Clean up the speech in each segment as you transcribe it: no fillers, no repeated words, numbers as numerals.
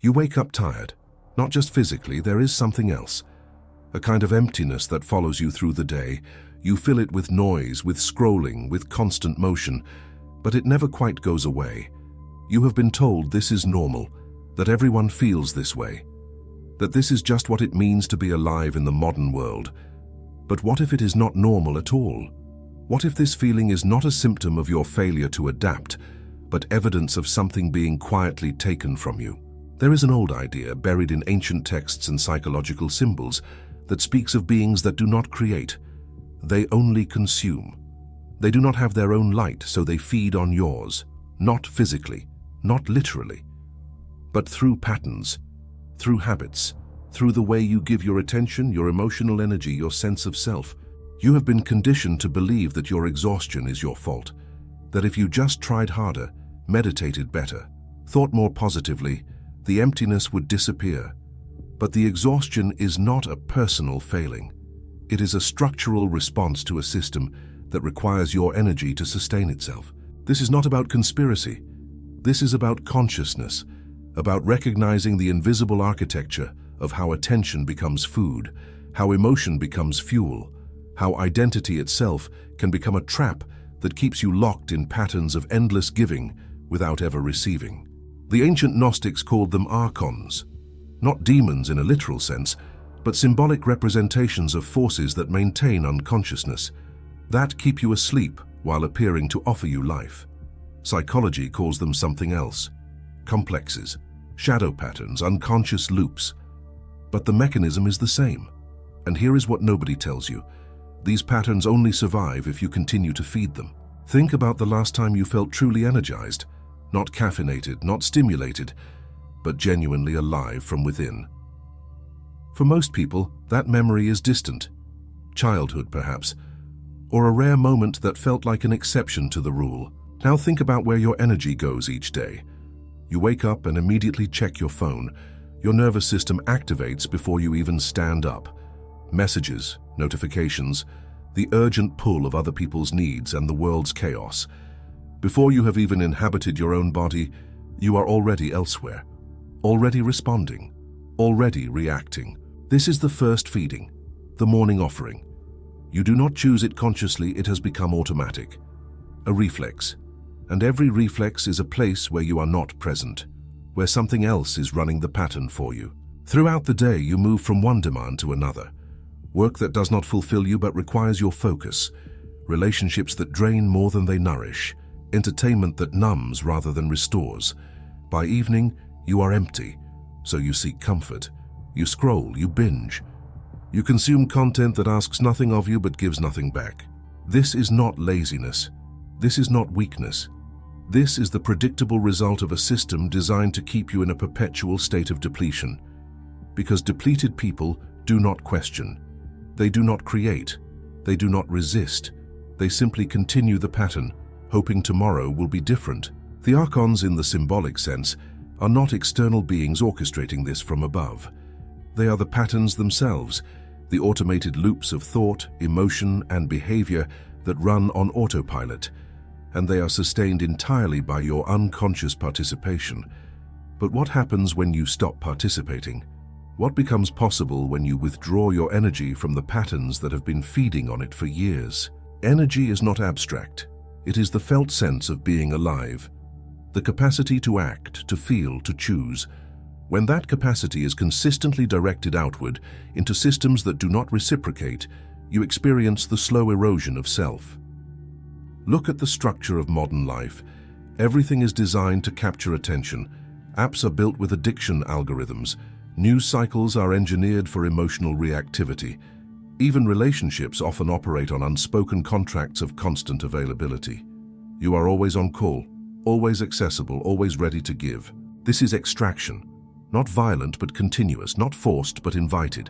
You wake up tired. Not just physically, there is something else. A kind of emptiness that follows you through the day. You fill it with noise, with scrolling, with constant motion, but it never quite goes away. You have been told this is normal, that everyone feels this way, that this is just what it means to be alive in the modern world. But what if it is not normal at all? What if this feeling is not a symptom of your failure to adapt, but evidence of something being quietly taken from you? There is an old idea buried in ancient texts and psychological symbols that speaks of beings that do not create. They only consume. They do not have their own light, so they feed on yours, not physically, not literally, but through patterns, through habits, through the way you give your attention, your emotional energy, your sense of self. You have been conditioned to believe that your exhaustion is your fault, that if you just tried harder, meditated better, thought more positively, the emptiness would disappear. But the exhaustion is not a personal failing. It is a structural response to a system that requires your energy to sustain itself. This is not about conspiracy. This is about consciousness, about recognizing the invisible architecture of how attention becomes food, how emotion becomes fuel, how identity itself can become a trap that keeps you locked in patterns of endless giving without ever receiving. The ancient Gnostics called them Archons, not demons in a literal sense, but symbolic representations of forces that maintain unconsciousness, that keep you asleep while appearing to offer you life. Psychology calls them something else: complexes, shadow patterns, unconscious loops. But the mechanism is the same. And here is what nobody tells you. These patterns only survive if you continue to feed them. Think about the last time you felt truly energized, not caffeinated, not stimulated, but genuinely alive from within. For most people, that memory is distant. Childhood, perhaps, or a rare moment that felt like an exception to the rule. Now think about where your energy goes each day. You wake up and immediately check your phone. Your nervous system activates before you even stand up. Messages, notifications, the urgent pull of other people's needs and the world's chaos. Before you have even inhabited your own body, you are already elsewhere, already responding, already reacting. This is the first feeding, the morning offering. You do not choose it consciously, it has become automatic. A reflex. And every reflex is a place where you are not present, where something else is running the pattern for you. Throughout the day, you move from one demand to another. Work that does not fulfill you but requires your focus. Relationships that drain more than they nourish. Entertainment that numbs rather than restores. By evening, you are empty, so you seek comfort. You scroll, you binge. You consume content that asks nothing of you but gives nothing back. This is not laziness. This is not weakness. This is the predictable result of a system designed to keep you in a perpetual state of depletion. Because depleted people do not question. They do not create. They do not resist. They simply continue the pattern, hoping tomorrow will be different. The Archons, in the symbolic sense, are not external beings orchestrating this from above. They are the patterns themselves, the automated loops of thought, emotion, and behavior that run on autopilot, and they are sustained entirely by your unconscious participation. But what happens when you stop participating? What becomes possible when you withdraw your energy from the patterns that have been feeding on it for years? Energy is not abstract. It is the felt sense of being alive, the capacity to act, to feel, to choose. When that capacity is consistently directed outward into systems that do not reciprocate, you experience the slow erosion of self. Look at the structure of modern life. Everything is designed to capture attention. Apps are built with addiction algorithms. News cycles are engineered for emotional reactivity. Even relationships often operate on unspoken contracts of constant availability. You are always on call, always accessible, always ready to give. This is extraction. Not violent but continuous, not forced but invited.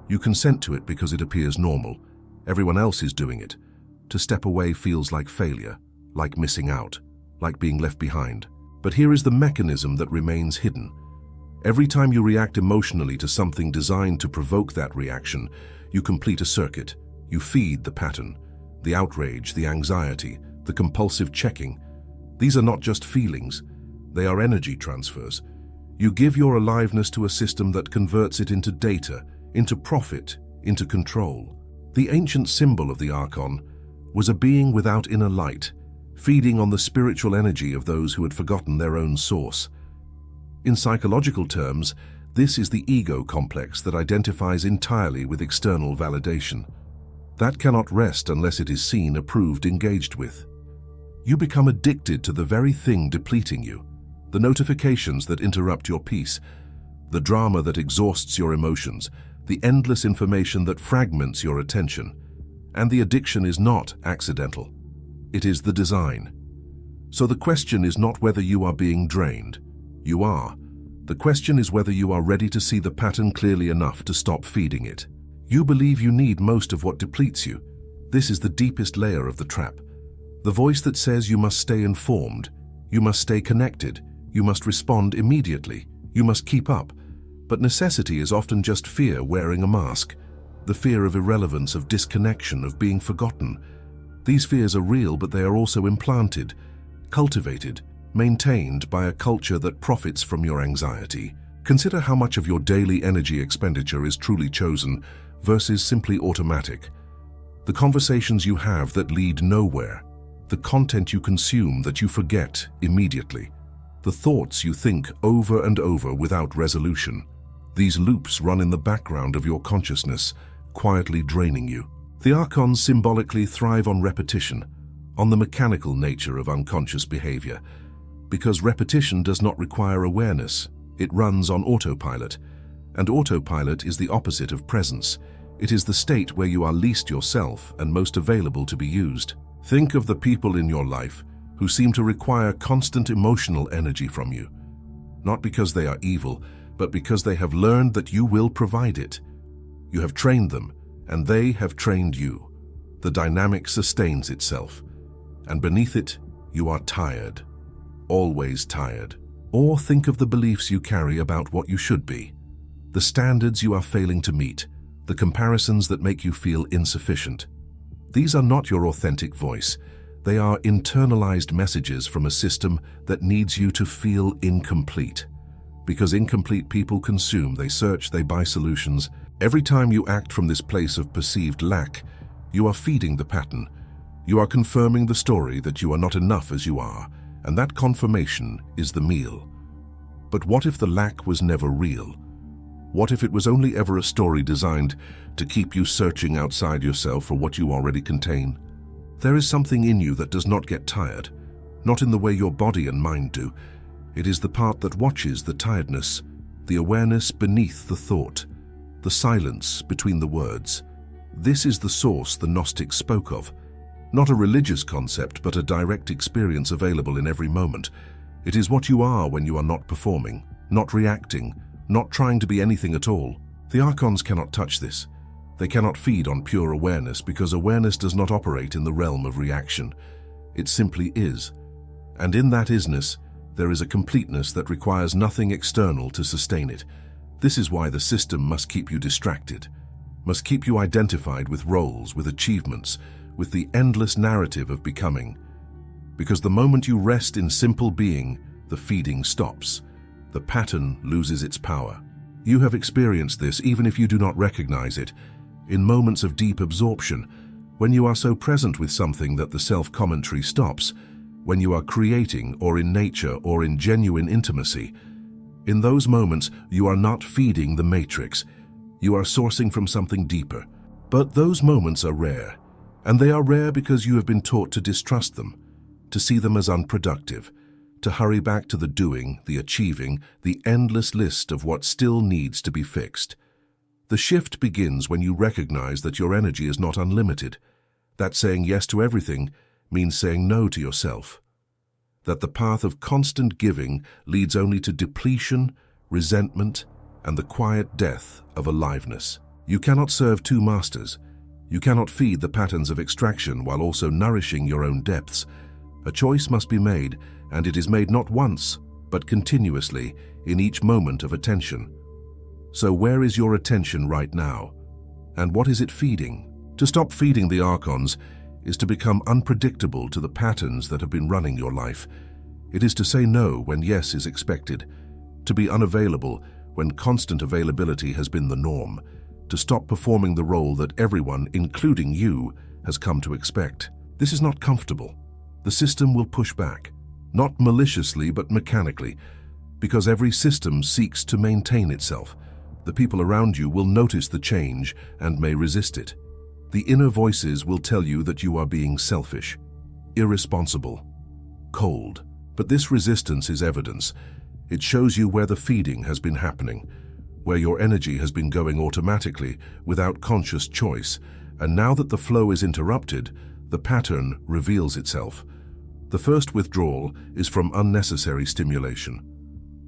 You consent to it because it appears normal. Everyone else is doing it. To step away feels like failure, like missing out, like being left behind. But here is the mechanism that remains hidden. Every time you react emotionally to something designed to provoke that reaction, you complete a circuit. You feed the pattern, the outrage, the anxiety, the compulsive checking. These are not just feelings. They are energy transfers. You give your aliveness to a system that converts it into data, into profit, into control. The ancient symbol of the Archon was a being without inner light, feeding on the spiritual energy of those who had forgotten their own source. In psychological terms, this is the ego complex that identifies entirely with external validation. That cannot rest unless it is seen, approved, engaged with. You become addicted to the very thing depleting you, the notifications that interrupt your peace, the drama that exhausts your emotions, the endless information that fragments your attention. And the addiction is not accidental. It is the design. So the question is not whether you are being drained. You are. The question is whether you are ready to see the pattern clearly enough to stop feeding it. You believe you need most of what depletes you. This is the deepest layer of the trap. The voice that says you must stay informed, you must stay connected, you must respond immediately, you must keep up. But necessity is often just fear wearing a mask. The fear of irrelevance, of disconnection, of being forgotten. These fears are real, but they are also implanted, cultivated, maintained by a culture that profits from your anxiety. Consider how much of your daily energy expenditure is truly chosen versus simply automatic. The conversations you have that lead nowhere. The content you consume that you forget immediately. The thoughts you think over and over without resolution. These loops run in the background of your consciousness, quietly draining you. The Archons symbolically thrive on repetition, on the mechanical nature of unconscious behavior. Because repetition does not require awareness, it runs on autopilot. And autopilot is the opposite of presence. It is the state where you are least yourself and most available to be used. Think of the people in your life who seem to require constant emotional energy from you. Not because they are evil, but because they have learned that you will provide it. You have trained them, and they have trained you. The dynamic sustains itself, and beneath it, you are tired. Always tired. Or think of the beliefs you carry about what you should be, the standards you are failing to meet, the comparisons that make you feel insufficient. These are not your authentic voice. They are internalized messages from a system that needs you to feel incomplete. Because incomplete people consume, they search, they buy solutions. Every time you act from this place of perceived lack, you are feeding the pattern. You are confirming the story that you are not enough as you are, and that confirmation is the meal. But what if the lack was never real? What if it was only ever a story designed to keep you searching outside yourself for what you already contain? There is something in you that does not get tired, not in the way your body and mind do. It is the part that watches the tiredness, the awareness beneath the thought, the silence between the words. This is the source the Gnostics spoke of. Not a religious concept, but a direct experience available in every moment. It is what you are when you are not performing, not reacting, not trying to be anything at all. The Archons cannot touch this. They cannot feed on pure awareness because awareness does not operate in the realm of reaction. It simply is. And in that isness, there is a completeness that requires nothing external to sustain it. This is why the system must keep you distracted, must keep you identified with roles, with achievements, with the endless narrative of becoming. Because the moment you rest in simple being, the feeding stops. The pattern loses its power. You have experienced this even if you do not recognize it, in moments of deep absorption, when you are so present with something that the self-commentary stops, when you are creating or in nature or in genuine intimacy. In those moments, you are not feeding the matrix. You are sourcing from something deeper. But those moments are rare, and they are rare because you have been taught to distrust them, to see them as unproductive, to hurry back to the doing, the achieving, the endless list of what still needs to be fixed. The shift begins when you recognize that your energy is not unlimited, that saying yes to everything means saying no to yourself, that the path of constant giving leads only to depletion, resentment, and the quiet death of aliveness. You cannot serve two masters. You cannot feed the patterns of extraction while also nourishing your own depths. A choice must be made, and it is made not once, but continuously, in each moment of attention. So where is your attention right now? And what is it feeding? To stop feeding the Archons is to become unpredictable to the patterns that have been running your life. It is to say no when yes is expected, to be unavailable when constant availability has been the norm, to stop performing the role that everyone, including you, has come to expect. This is not comfortable. The system will push back, not maliciously but mechanically, because every system seeks to maintain itself. The people around you will notice the change and may resist it. The inner voices will tell you that you are being selfish, irresponsible, cold. But this resistance is evidence. It shows you where the feeding has been happening, where your energy has been going automatically without conscious choice, and now that the flow is interrupted, the pattern reveals itself. The first withdrawal is from unnecessary stimulation,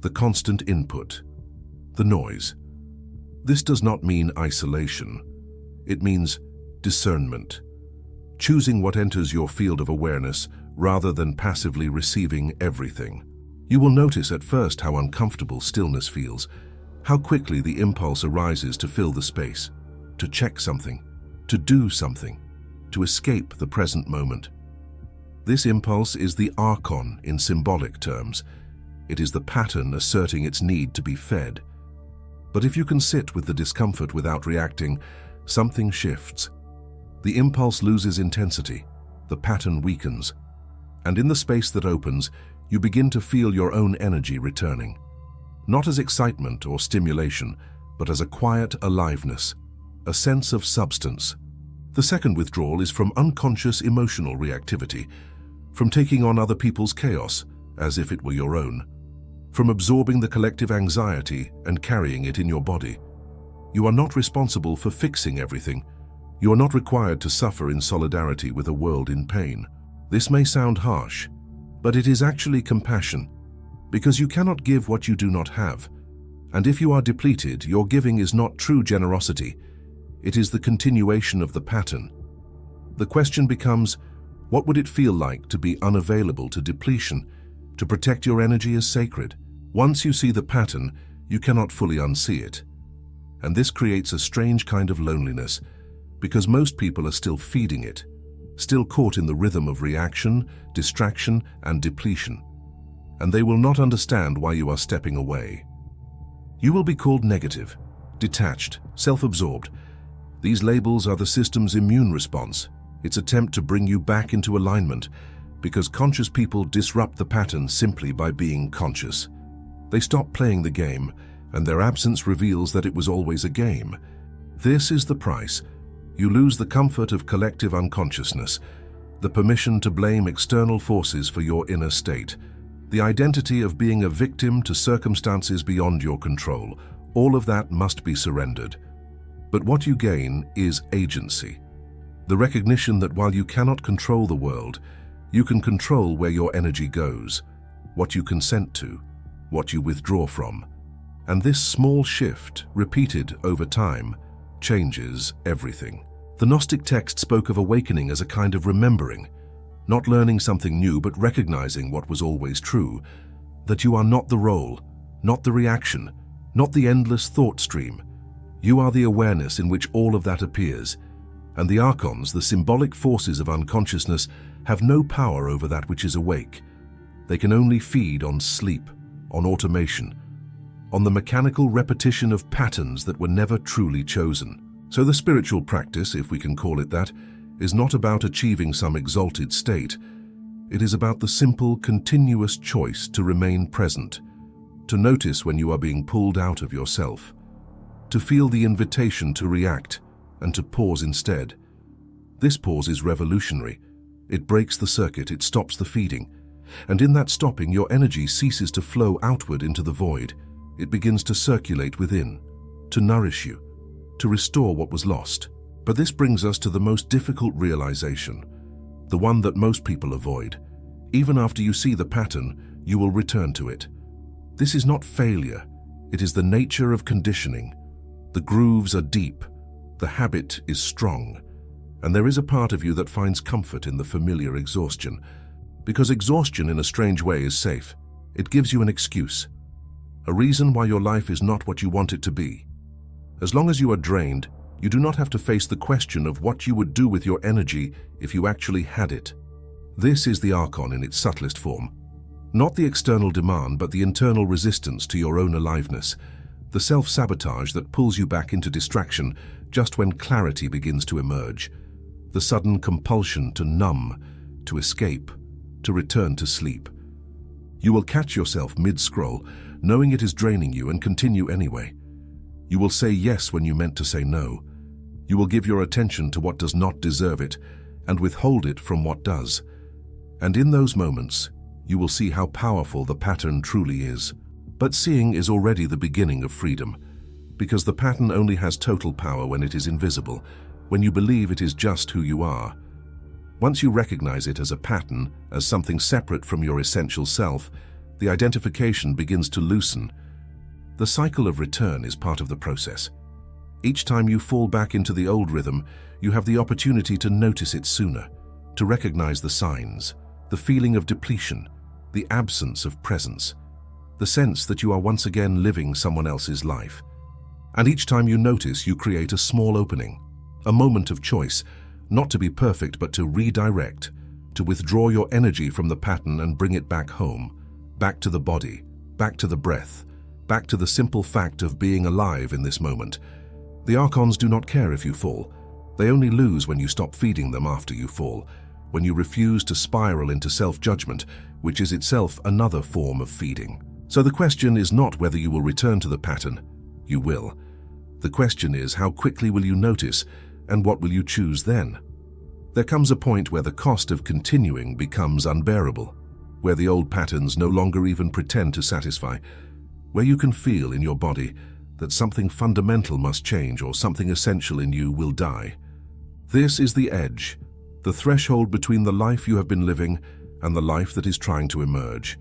the constant input, the noise. This does not mean isolation. It means discernment, choosing what enters your field of awareness rather than passively receiving everything. You will notice at first how uncomfortable stillness feels, how quickly the impulse arises to fill the space, to check something, to do something, to escape the present moment. This impulse is the Archon in symbolic terms. It is the pattern asserting its need to be fed. But if you can sit with the discomfort without reacting, something shifts. The impulse loses intensity, the pattern weakens, and in the space that opens, you begin to feel your own energy returning. Not as excitement or stimulation, but as a quiet aliveness, a sense of substance. The second withdrawal is from unconscious emotional reactivity, from taking on other people's chaos as if it were your own, from absorbing the collective anxiety and carrying it in your body. You are not responsible for fixing everything. You are not required to suffer in solidarity with a world in pain. This may sound harsh, but it is actually compassion, because you cannot give what you do not have. And if you are depleted, your giving is not true generosity. It is the continuation of the pattern. The question becomes, what would it feel like to be unavailable to depletion, to protect your energy as sacred? Once you see the pattern, you cannot fully unsee it. And this creates a strange kind of loneliness, because most people are still feeding it, still caught in the rhythm of reaction, distraction, and depletion. And they will not understand why you are stepping away. You will be called negative, detached, self-absorbed. These labels are the system's immune response, its attempt to bring you back into alignment, because conscious people disrupt the pattern simply by being conscious. They stop playing the game, and their absence reveals that it was always a game. This is the price. You lose the comfort of collective unconsciousness, the permission to blame external forces for your inner state, the identity of being a victim to circumstances beyond your control. All of that must be surrendered. But what you gain is agency. The recognition that while you cannot control the world, you can control where your energy goes, what you consent to, what you withdraw from. And this small shift, repeated over time, changes everything. The Gnostic text spoke of awakening as a kind of remembering, not learning something new but recognizing what was always true, that you are not the role, not the reaction, not the endless thought stream. You are the awareness in which all of that appears, and the Archons, the symbolic forces of unconsciousness, have no power over that which is awake. They can only feed on sleep, on automation, on the mechanical repetition of patterns that were never truly chosen. So the spiritual practice, if we can call it that, is not about achieving some exalted state. It is about the simple, continuous choice to remain present, to notice when you are being pulled out of yourself, to feel the invitation to react and to pause instead. This pause is revolutionary. It breaks the circuit, it stops the feeding. And in that stopping, your energy ceases to flow outward into the void. It begins to circulate within, to nourish you, to restore what was lost. But this brings us to the most difficult realization, the one that most people avoid. Even after you see the pattern, you will return to it. This is not failure. It is the nature of conditioning. The grooves are deep. The habit is strong. And there is a part of you that finds comfort in the familiar exhaustion. Because exhaustion in a strange way is safe. It gives you an excuse, a reason why your life is not what you want it to be. As long as you are drained, you do not have to face the question of what you would do with your energy if you actually had it. This is the Archon in its subtlest form, Not the external demand, but the internal resistance to your own aliveness, the self-sabotage that pulls you back into distraction just when clarity begins to emerge, the sudden compulsion to numb, to escape, to return to sleep. You will catch yourself mid-scroll, knowing it is draining you, and continue anyway. You will say yes when you meant to say no. You will give your attention to what does not deserve it and withhold it from what does. And in those moments, you will see how powerful the pattern truly is. But seeing is already the beginning of freedom, because the pattern only has total power when it is invisible, when you believe it is just who you are. Once you recognize it as a pattern, as something separate from your essential self, the identification begins to loosen. The cycle of return is part of the process. Each time you fall back into the old rhythm, you have the opportunity to notice it sooner, to recognize the signs, the feeling of depletion, the absence of presence, the sense that you are once again living someone else's life. And each time you notice, you create a small opening, a moment of choice, not to be perfect but to redirect, to withdraw your energy from the pattern and bring it back home, back to the body, back to the breath, back to the simple fact of being alive in this moment. The Archons do not care if you fall. They only lose when you stop feeding them after you fall, when you refuse to spiral into self-judgment, which is itself another form of feeding. So the question is not whether you will return to the pattern. You will. The question is, how quickly will you notice, and what will you choose then? There comes a point where the cost of continuing becomes unbearable, where the old patterns no longer even pretend to satisfy, where you can feel in your body that something fundamental must change or something essential in you will die. This is the edge, the threshold between the life you have been living and the life that is trying to emerge.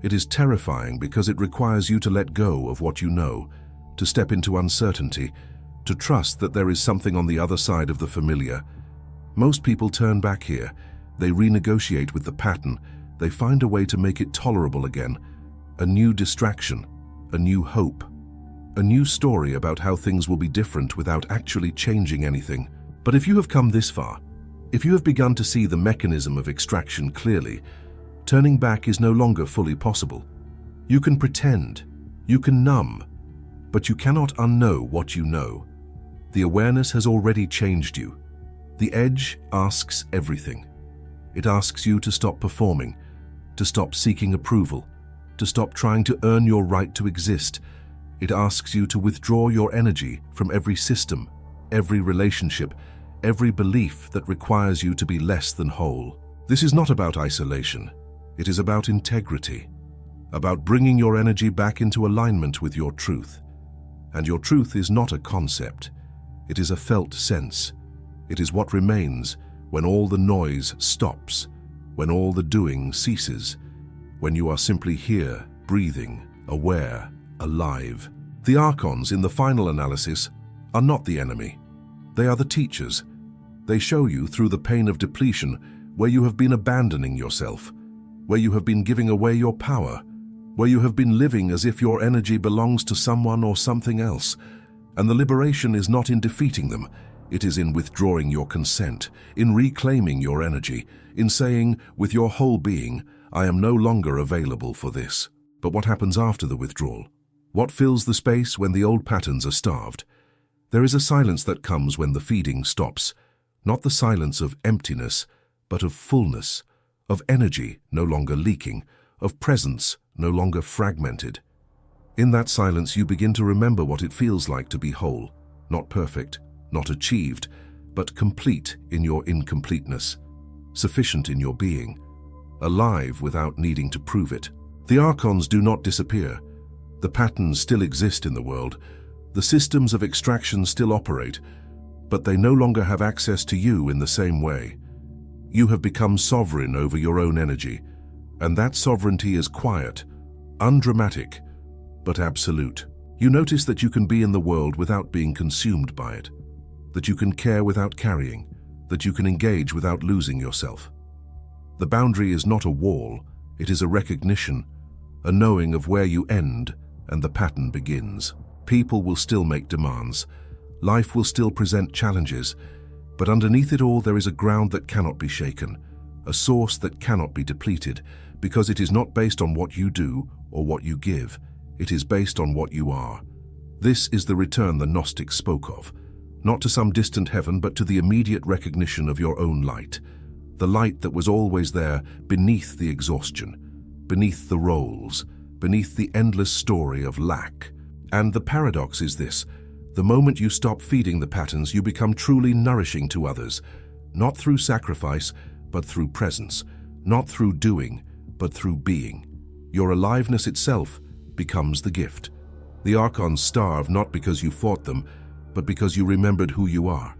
It is terrifying because it requires you to let go of what you know, to step into uncertainty, to trust that there is something on the other side of the familiar. Most people turn back here. They renegotiate with the pattern. They find a way to make it tolerable again. A new distraction, a new hope, a new story about how things will be different without actually changing anything. But if you have come this far, if you have begun to see the mechanism of extraction clearly, turning back is no longer fully possible. You can pretend, you can numb, but you cannot unknow what you know. The awareness has already changed you. The edge asks everything. It asks you to stop performing, to stop seeking approval, to stop trying to earn your right to exist. It asks you to withdraw your energy from every system, every relationship, every belief that requires you to be less than whole. This is not about isolation. It is about integrity, about bringing your energy back into alignment with your truth. And your truth is not a concept. It is a felt sense. It is what remains when all the noise stops, when all the doing ceases, when you are simply here, breathing, aware, alive. The Archons, in the final analysis, are not the enemy. They are the teachers. They show you through the pain of depletion where you have been abandoning yourself, where you have been giving away your power, where you have been living as if your energy belongs to someone or something else. And the liberation is not in defeating them. It is in withdrawing your consent, in reclaiming your energy, in saying, with your whole being, I am no longer available for this. But what happens after the withdrawal? What fills the space when the old patterns are starved? There is a silence that comes when the feeding stops, not the silence of emptiness, but of fullness, of energy no longer leaking, of presence no longer fragmented. In that silence, you begin to remember what it feels like to be whole, not perfect, not achieved, but complete in your incompleteness, sufficient in your being, alive without needing to prove it. The Archons do not disappear. The patterns still exist in the world. The systems of extraction still operate, but they no longer have access to you in the same way. You have become sovereign over your own energy, and that sovereignty is quiet, undramatic, but absolute. You notice that you can be in the world without being consumed by it, that you can care without carrying, that you can engage without losing yourself. The boundary is not a wall, it is a recognition, a knowing of where you end and the pattern begins. People will still make demands, life will still present challenges, but underneath it all there is a ground that cannot be shaken, a source that cannot be depleted, because it is not based on what you do or what you give. It is based on what you are. This is the return the Gnostics spoke of, not to some distant heaven, but to the immediate recognition of your own light, the light that was always there beneath the exhaustion, beneath the roles, beneath the endless story of lack. And the paradox is this: the moment you stop feeding the patterns, you become truly nourishing to others, not through sacrifice, but through presence, not through doing, but through being. Your aliveness itself becomes the gift. The Archons starve not because you fought them, but because you remembered who you are.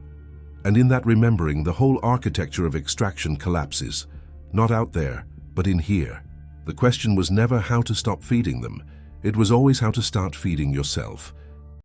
And in that remembering, the whole architecture of extraction collapses, not out there, but in here. The question was never how to stop feeding them. It was always how to start feeding yourself.